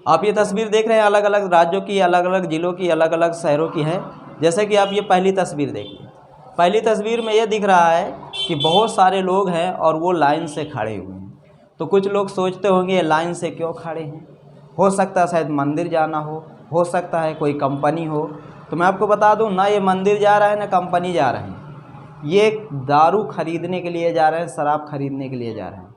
आप ये तस्वीर देख रहे हैं अलग अलग राज्यों की, अलग अलग ज़िलों की, अलग अलग शहरों की है। जैसे कि आप ये पहली तस्वीर देखिए। पहली तस्वीर में ये दिख रहा है कि बहुत सारे लोग हैं और वो लाइन से खड़े हुए हैं। तो कुछ लोग सोचते होंगे ये लाइन से क्यों खड़े हैं, हो सकता है शायद मंदिर जाना हो सकता है कोई कंपनी हो। तो मैं आपको बता दूं, ना ये मंदिर जा रहा है ना कंपनी जा रहे हैं, ये दारू खरीदने के लिए जा रहे हैं, शराब खरीदने के लिए जा रहे हैं।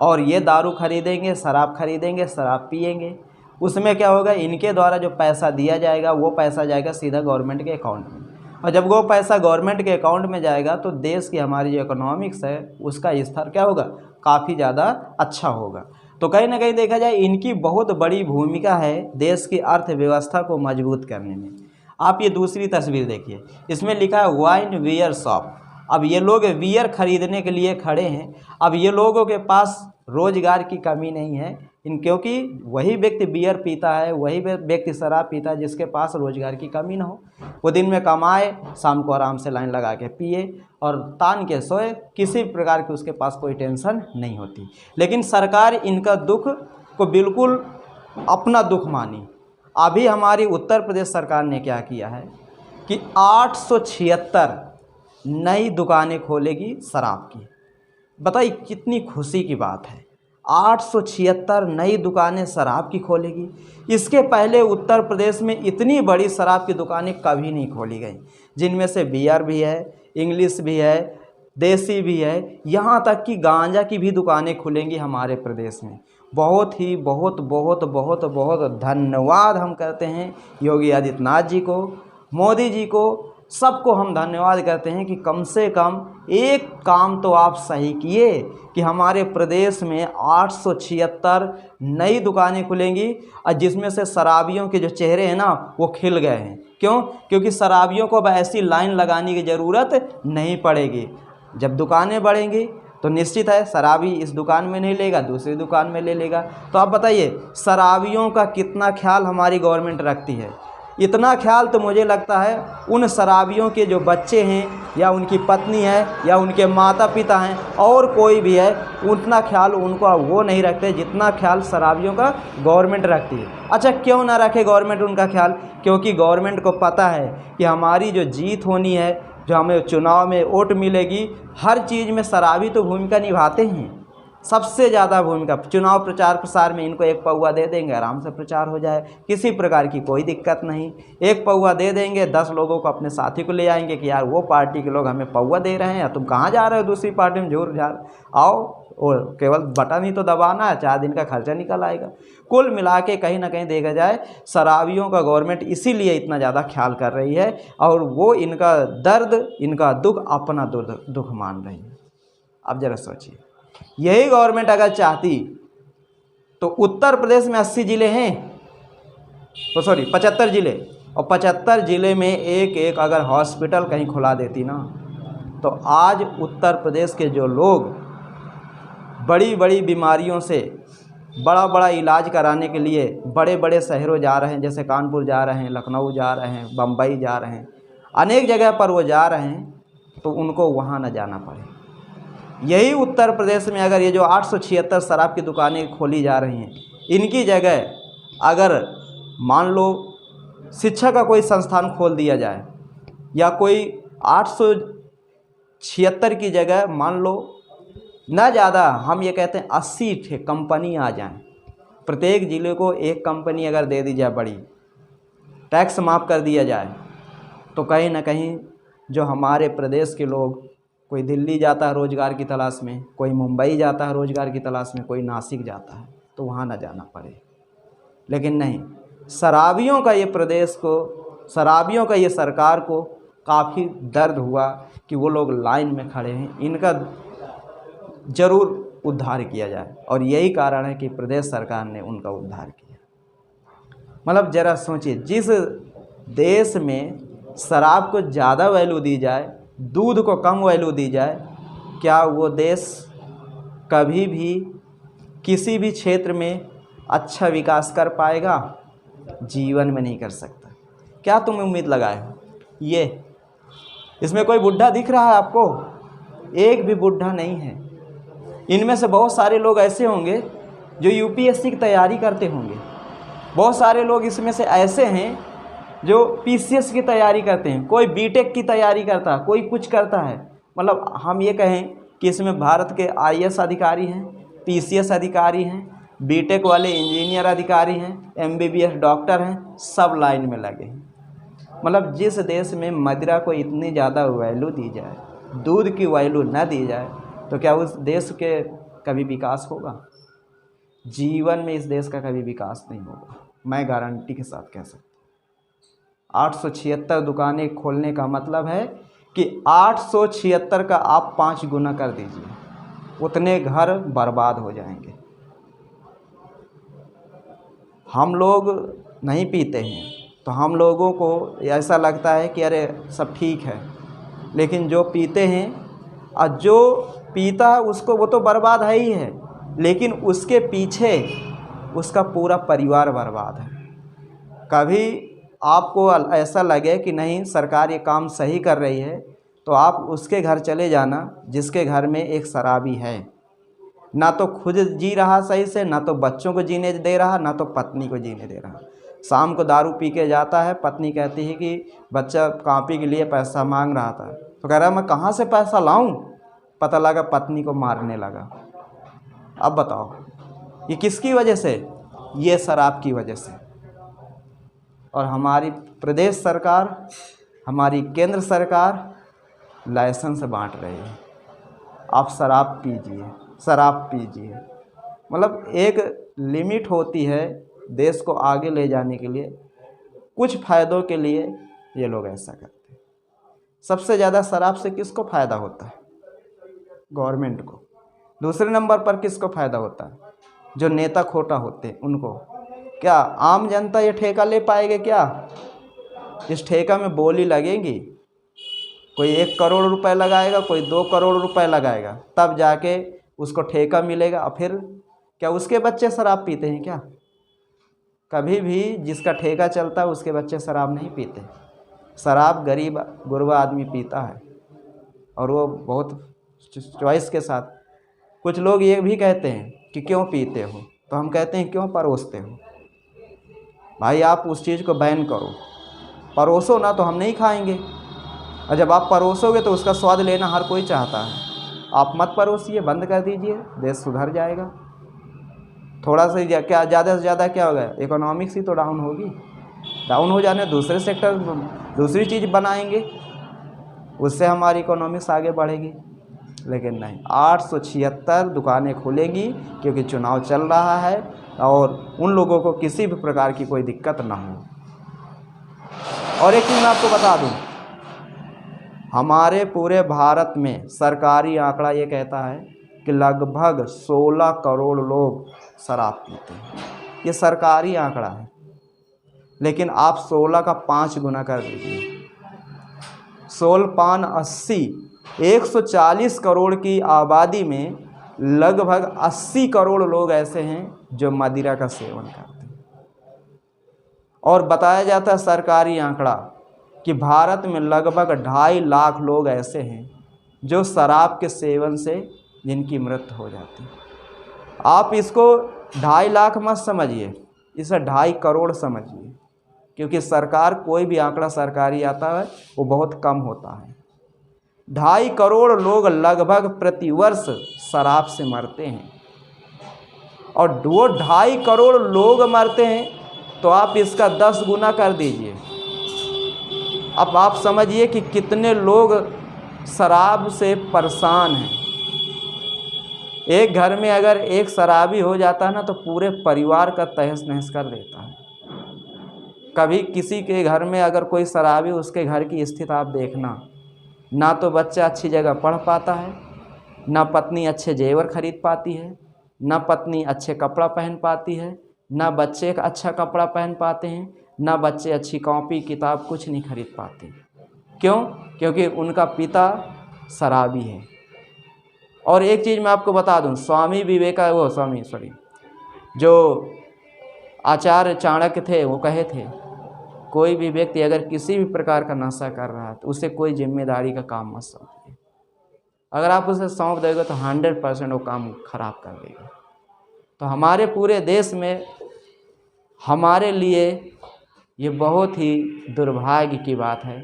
और ये दारू खरीदेंगे, शराब खरीदेंगे, शराब पिएंगे, उसमें क्या होगा, इनके द्वारा जो पैसा दिया जाएगा वो पैसा जाएगा सीधा गवर्नमेंट के अकाउंट में। और जब वो पैसा गवर्नमेंट के अकाउंट में जाएगा तो देश की हमारी जो इकोनॉमिक्स है उसका स्तर क्या होगा, काफ़ी ज़्यादा अच्छा होगा। तो कहीं ना कहीं देखा जाए इनकी बहुत बड़ी भूमिका है देश की अर्थव्यवस्था को मजबूत करने में। आप ये दूसरी तस्वीर देखिए, इसमें लिखा है वाइन वियर शॉप। अब ये लोग वियर खरीदने के लिए खड़े हैं। अब ये लोगों के पास रोज़गार की कमी नहीं है क्योंकि वही व्यक्ति बियर पीता है, वही व्यक्ति शराब पीता है जिसके पास रोज़गार की कमी ना हो। वो दिन में कमाए, शाम को आराम से लाइन लगा के पिए और तान के सोए, किसी प्रकार की उसके पास कोई टेंशन नहीं होती। लेकिन सरकार इनका दुख को बिल्कुल अपना दुख मानी। अभी हमारी उत्तर प्रदेश सरकार ने क्या किया है कि 876 नई दुकानें खोलेगी शराब की। बताइए कितनी खुशी की बात है, 876 नई दुकानें शराब की खोलेगी। इसके पहले उत्तर प्रदेश में इतनी बड़ी शराब की दुकानें कभी नहीं खोली गई, जिनमें से बियर भी है, इंग्लिश भी है, देसी भी है, यहाँ तक कि गांजा की भी दुकानें खुलेंगी हमारे प्रदेश में। बहुत ही बहुत बहुत बहुत बहुत धन्यवाद हम करते हैं योगी आदित्यनाथ जी को, मोदी जी को, सबको हम धन्यवाद करते हैं कि कम से कम एक काम तो आप सही किए कि हमारे प्रदेश में 876 नई दुकानें खुलेंगी और जिसमें से शराबियों के जो चेहरे हैं ना वो खिल गए हैं। क्यों? क्योंकि शराबियों को अब ऐसी लाइन लगाने की ज़रूरत नहीं पड़ेगी। जब दुकानें बढ़ेंगी तो निश्चित है शराबी इस दुकान में नहीं लेगा, दूसरी दुकान में ले लेगा। तो आप बताइए शराबियों का कितना ख्याल हमारी गवर्नमेंट रखती है। इतना ख्याल तो मुझे लगता है उन शराबियों के जो बच्चे हैं या उनकी पत्नी है या उनके माता पिता हैं और कोई भी है, उतना ख्याल उनको वो नहीं रखते जितना ख्याल शराबियों का गवर्नमेंट रखती है। अच्छा, क्यों ना रखे गवर्नमेंट उनका ख्याल? क्योंकि गवर्नमेंट को पता है कि हमारी जो जीत होनी है, जो हमें चुनाव में वोट मिलेगी, हर चीज़ में शराबी तो भूमिका निभाते हैं, सबसे ज़्यादा भूमिका। चुनाव प्रचार प्रसार में इनको एक पौवा दे देंगे, आराम से प्रचार हो जाए, किसी प्रकार की कोई दिक्कत नहीं। एक पौवा दे देंगे, 10 लोगों को अपने साथी को ले आएंगे कि यार वो पार्टी के लोग हमें पौवा दे रहे हैं, तुम कहाँ जा रहे हो दूसरी पार्टी में झूर झार, आओ, और केवल बटन ही तो दबाना है, 4 दिन का खर्चा निकल आएगा। कुल मिला के कहीं ना कहीं देखा जाए शराबियों का गवर्नमेंट इसीलिए इतना ज़्यादा ख्याल कर रही है और वो इनका दर्द, इनका दुख अपना दुख मान रही है। अब ज़रा सोचिए, यही गवर्नमेंट अगर चाहती तो उत्तर प्रदेश में 80 ज़िले हैं, तो 75 ज़िले, और 75 ज़िले में एक एक अगर हॉस्पिटल कहीं खुला देती ना, तो आज उत्तर प्रदेश के जो लोग बड़ी बड़ी बीमारियों से बड़ा बड़ा इलाज कराने के लिए बड़े बड़े शहरों जा रहे हैं, जैसे कानपुर जा रहे हैं, लखनऊ जा रहे हैं, बम्बई जा रहे हैं, अनेक जगह पर वो जा रहे हैं, तो उनको वहाँ न जाना पड़े। यही उत्तर प्रदेश में अगर ये जो 876 शराब की दुकानें खोली जा रही हैं, इनकी जगह अगर मान लो शिक्षा का कोई संस्थान खोल दिया जाए, या कोई 876 की जगह मान लो ना ज़्यादा, हम ये कहते हैं 80 कंपनी आ जाएं, प्रत्येक ज़िले को एक कंपनी अगर दे दी जाए, बड़ी टैक्स माफ़ कर दिया जाए, तो कहीं ना कहीं जो हमारे प्रदेश के लोग, कोई दिल्ली जाता है रोज़गार की तलाश में, कोई मुंबई जाता है रोज़गार की तलाश में, कोई नासिक जाता है, तो वहाँ ना जाना पड़े। लेकिन नहीं, शराबियों का ये प्रदेश को, शराबियों का ये सरकार को काफ़ी दर्द हुआ कि वो लोग लाइन में खड़े हैं, इनका ज़रूर उद्धार किया जाए। और यही कारण है कि प्रदेश सरकार ने उनका उद्धार किया। मतलब ज़रा सोचिए, जिस देश में शराब को ज़्यादा वैल्यू दी जाए, दूध को कम वैल्यू दी जाए, क्या वो देश कभी भी किसी भी क्षेत्र में अच्छा विकास कर पाएगा? जीवन में नहीं कर सकता। क्या तुम उम्मीद लगाए हो? ये इसमें कोई बुढ़ा दिख रहा है आपको? एक भी बुढ़ा नहीं है। इनमें से बहुत सारे लोग ऐसे होंगे जो यूपीएससी की तैयारी करते होंगे, बहुत सारे लोग इसमें से ऐसे हैं जो पीसीएस की तैयारी करते हैं, कोई बीटेक की तैयारी करता है, कोई कुछ करता है। मतलब हम ये कहें कि इसमें भारत के आईएएस अधिकारी हैं, पीसीएस अधिकारी हैं, बीटेक वाले इंजीनियर अधिकारी हैं, एमबीबीएस डॉक्टर हैं, सब लाइन में लगे हैं। मतलब जिस देश में मदिरा को इतनी ज़्यादा वैल्यू दी जाए, दूध की वैल्यू न दी जाए, तो क्या उस देश के कभी विकास होगा? जीवन में इस देश का कभी विकास नहीं होगा, मैं गारंटी के साथ कह सकता हूँ। 876 दुकानें खोलने का मतलब है कि 876 का आप 5 गुना कर दीजिए, उतने घर बर्बाद हो जाएंगे। हम लोग नहीं पीते हैं तो हम लोगों को ऐसा लगता है कि अरे सब ठीक है, लेकिन जो पीते हैं और जो पीता है उसको वो तो बर्बाद है ही है, लेकिन उसके पीछे उसका पूरा परिवार बर्बाद है। कभी आपको ऐसा लगे कि नहीं सरकार ये काम सही कर रही है, तो आप उसके घर चले जाना जिसके घर में एक शराबी है, ना तो खुद जी रहा सही से, ना तो बच्चों को जीने दे रहा, ना तो पत्नी को जीने दे रहा। शाम को दारू पी के जाता है, पत्नी कहती है कि बच्चा कॉपी के लिए पैसा मांग रहा था, तो कह रहा मैं कहाँ से पैसा लाऊं? पता लगा पत्नी को मारने लगा। अब बताओ ये किसकी वजह से? ये शराब की वजह से। और हमारी प्रदेश सरकार, हमारी केंद्र सरकार लाइसेंस बांट रही है, आप शराब पीजिए, शराब पीजिए। मतलब एक लिमिट होती है देश को आगे ले जाने के लिए, कुछ फ़ायदों के लिए ये लोग ऐसा करते हैं। सबसे ज़्यादा शराब से किसको फ़ायदा होता है? गवर्नमेंट को। दूसरे नंबर पर किसको फ़ायदा होता है? जो नेता खोटा होते हैं उनको। क्या आम जनता ये ठेका ले पाएगी? क्या इस ठेका में बोली लगेगी? कोई 1 करोड़ रुपए लगाएगा, कोई 2 करोड़ रुपए लगाएगा, तब जाके उसको ठेका मिलेगा। और फिर क्या उसके बच्चे शराब पीते हैं क्या? कभी भी जिसका ठेका चलता है उसके बच्चे शराब नहीं पीते। शराब गरीब गुरबा आदमी पीता है, और वो बहुत चॉइस के साथ। कुछ लोग ये भी कहते हैं कि क्यों पीते हो, तो हम कहते हैं क्यों परोसते हो? भाई आप उस चीज़ को बैन करो, परोसो ना तो हम नहीं खाएंगे, और जब आप परोसोगे तो उसका स्वाद लेना हर कोई चाहता है। आप मत परोसिए, बंद कर दीजिए, देश सुधर जाएगा। थोड़ा सा क्या ज़्यादा से ज़्यादा क्या होगा? इकोनॉमिक्स ही तो डाउन होगी। डाउन हो जाने दूसरे सेक्टर, दूसरी चीज़ बनाएंगे, उससे हमारी इकोनॉमिक्स आगे बढ़ेगी। लेकिन नहीं, 876 दुकानें खुलेंगी क्योंकि चुनाव चल रहा है और उन लोगों को किसी भी प्रकार की कोई दिक्कत ना हो। और एक चीज़ मैं आपको बता दूं, हमारे पूरे भारत में सरकारी आंकड़ा ये कहता है कि लगभग 16 करोड़ लोग शराब पीते हैं। ये सरकारी आंकड़ा है, लेकिन आप 16 का 5 गुना कर दीजिए, 16 पान 80, 140 करोड़ की आबादी में लगभग 80 करोड़ लोग ऐसे हैं जो मदिरा का सेवन करते हैं। और बताया जाता है सरकारी आंकड़ा कि भारत में लगभग 2.5 लाख लोग ऐसे हैं जो शराब के सेवन से जिनकी मृत्यु हो जाती है। आप इसको 2.5 लाख मत समझिए, इसे 2.5 करोड़ समझिए, क्योंकि सरकार कोई भी आंकड़ा सरकारी आता है वो बहुत कम होता है। 2.5 करोड़ लोग लगभग प्रतिवर्ष शराब से मरते हैं, और वो 2.5 करोड़ लोग मरते हैं तो आप इसका 10 गुना कर दीजिए। अब आप समझिए कि कितने लोग शराब से परेशान हैं। एक घर में अगर एक शराबी हो जाता है ना, तो पूरे परिवार का तहस नहस कर देता है। कभी किसी के घर में अगर कोई शराबी, उसके घर की स्थिति आप देखना, ना तो बच्चा अच्छी जगह पढ़ पाता है, ना पत्नी अच्छे जेवर खरीद पाती है, ना पत्नी अच्छे कपड़ा पहन पाती है, ना बच्चे अच्छा कपड़ा पहन पाते हैं, ना बच्चे अच्छी कॉपी किताब कुछ नहीं खरीद पाते। क्यों? क्योंकि उनका पिता शराबी है। और एक चीज़ मैं आपको बता दूं, जो आचार्य चाणक्य थे वो कहे थे, कोई भी व्यक्ति अगर किसी भी प्रकार का नशा कर रहा है तो उसे कोई जिम्मेदारी का काम मत सौंपिए। अगर आप उसे सौंप देंगे तो 100% वो काम खराब कर देगा। तो हमारे पूरे देश में हमारे लिए ये बहुत ही दुर्भाग्य की बात है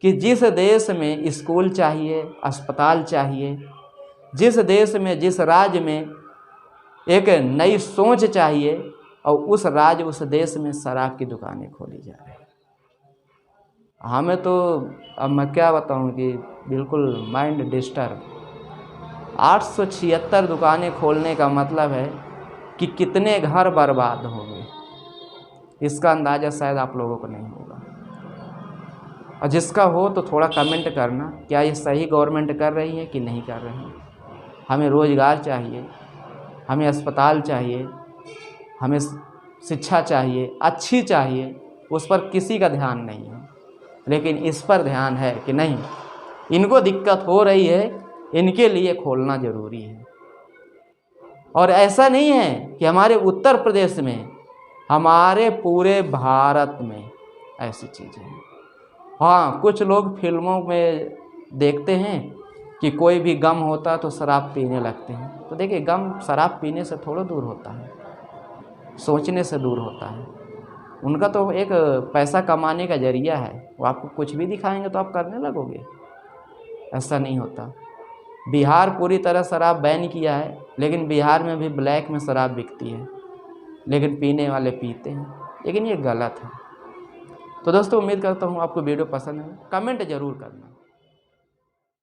कि जिस देश में स्कूल चाहिए, अस्पताल चाहिए, जिस देश में, जिस राज्य में एक नई सोच चाहिए, और उस राज्य, उस देश में शराब की दुकानें खोली जा रही हैं। हमें तो अब मैं क्या बताऊं कि बिल्कुल माइंड डिस्टर्ब। 876 दुकानें खोलने का मतलब है कि कितने घर बर्बाद होंगे, इसका अंदाज़ा शायद आप लोगों को नहीं होगा। और जिसका हो तो थोड़ा कमेंट करना, क्या ये सही गवर्नमेंट कर रही है कि नहीं कर रही है। हमें रोज़गार चाहिए, हमें अस्पताल चाहिए, हमें शिक्षा चाहिए, अच्छी चाहिए, उस पर किसी का ध्यान नहीं है। लेकिन इस पर ध्यान है कि नहीं, इनको दिक्कत हो रही है, इनके लिए खोलना ज़रूरी है। और ऐसा नहीं है कि हमारे उत्तर प्रदेश में, हमारे पूरे भारत में ऐसी चीज़ें हैं। हाँ, कुछ लोग फिल्मों में देखते हैं कि कोई भी गम होता तो शराब पीने लगते हैं। तो देखिए, गम शराब पीने से थोड़ा दूर होता है, सोचने से दूर होता है। उनका तो एक पैसा कमाने का जरिया है, वो आपको कुछ भी दिखाएंगे तो आप करने लगोगे। ऐसा नहीं होता। बिहार पूरी तरह शराब बैन किया है, लेकिन बिहार में भी ब्लैक में शराब बिकती है, लेकिन पीने वाले पीते हैं, लेकिन ये गलत है। तो दोस्तों, उम्मीद करता हूँ आपको वीडियो पसंद है, कमेंट ज़रूर करना।